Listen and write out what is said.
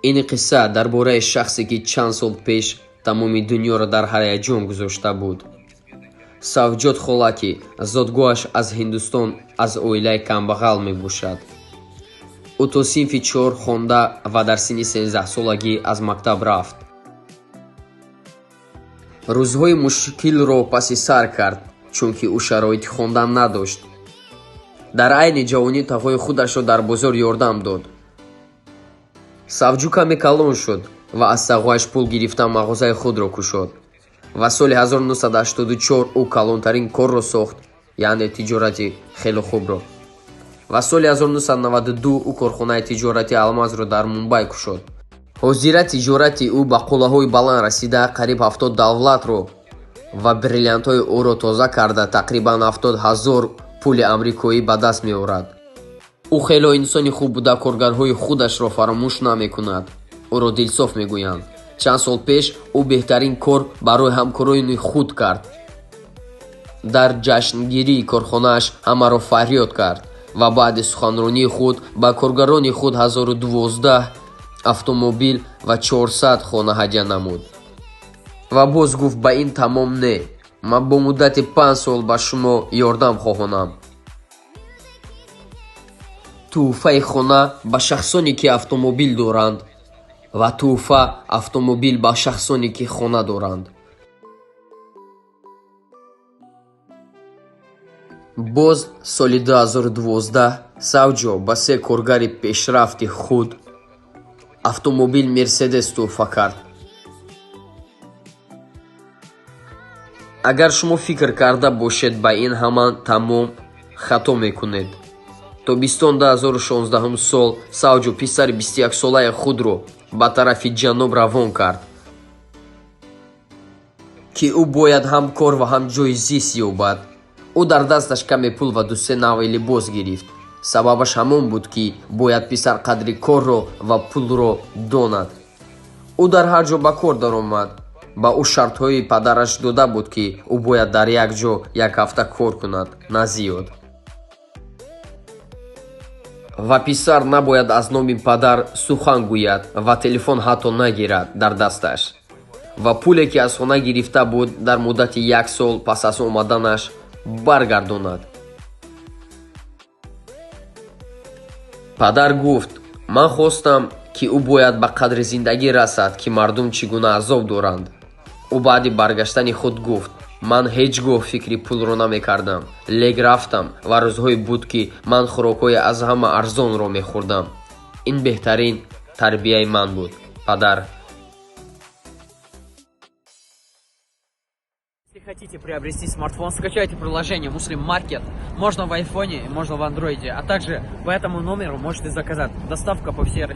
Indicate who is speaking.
Speaker 1: ин қисса дар бораи шахсе ки чанд сол пеш тамоми дунёро дар ҳаяҷон гузошта буд. Савҷод хола ки зодгоҳаш аз Ҳиндустон аз оилаи камбағал мебошад. ӯ то синфи 4 хонда ва дар синни 13-солагӣ аз мактаб рафт. рӯзҳои мушкилро паси сар кард, чунки ӯ шароити хондан надошт. дар айни ҷавонӣ тағои худашро дар бозор ёрдам дод. Савҷу каме калон шуд ва аз сағояш пул гирифта мағозаи худро кушод. ва соли 1984 ӯ калонтарин корро сохт, яъне тиҷорати хеле хубро. ва соли 1992 ӯ корхонаи тиҷорати алмазро дар Мумбай кушод. ҳозира тиҷорати ӯ ба қуллаҳои баланд расида, қариб 70 давлатро ва бриллиантҳои ӯро тоза карда, тақрибан 70 000 пули амрикоӣ ба даст меорад. ӯ хело инсони хуб буда, коргарҳои худашро фаромӯш намекунад. ӯро дилсоф мегӯянд. чанд сол пеш ӯ беҳтарин кор барои ҳамкорони худ кард. дар ҷашнгирии корхонааш ҳамаро фарёд кард ва баъди суханронии худ ба коргарони худ 1012 автомобил ва 400 хона ҳадя намуд. ва боз гуфт: ба ин тамом не, ман бо муддати 5 сол ба шумо ёрдам хоҳонам. тӯҳфаи хона ба шахсоне ки автомобил доранд ва тӯҳфа автомобил ба шахсоне ки хона доранд. боз соли 2012 Савҷо ба 3 коргари пешрафти худ автомобил Мерседес тӯҳфа кард. агар шумо фикр карда бошед ба ин ҳаман тамом, хато мекунед. тобистон 2016 сол Савҷо писари 21-солаи худро ба тарафи ҷаноб равон кард, ки ӯ бояд ҳам кор ва ҳам ҷои зист ёбад. ӯ дар дасташ каме пул ва 2-3 навъи либос гирифт. сабабаш ҳамон буд, ки бояд писар қадри корро ва пулро донад. ӯ дар ҳар ҷо ба кор даромад. ба ӯ шартҳои падараш дода буд, ки ӯ бояд дар як ҷо як ҳафта кор кунад, на зиёд. ва писар набояд аз номи падар сухан гӯяд ва телефон ҳатто нагирад дар дасташ. ва пуле ки аз хона гирифта буд, дар муддати 1 сол пас аз омаданаш баргардонад. падар гуфт: ман хостам, ки ӯ бояд ба қадри зиндагӣ расад, ки мардум чӣ гуна азоб доранд. ӯ баъди баргаштани худ гуфт: ман ҳеҷ гоҳ фикри пулро намекардам. лег рафтам ва рӯзҳое буд, ки ман хӯрокҳои аз ҳама арзонро мехӯрдам. ин беҳтарин тарбияи ман буд. Падар.
Speaker 2: Если хотите приобрести смартфон, скачайте приложение Muslim Market. Можно в айфоне, можно в андроиде. А также по этому номеру можете заказать. Доставка по всей России.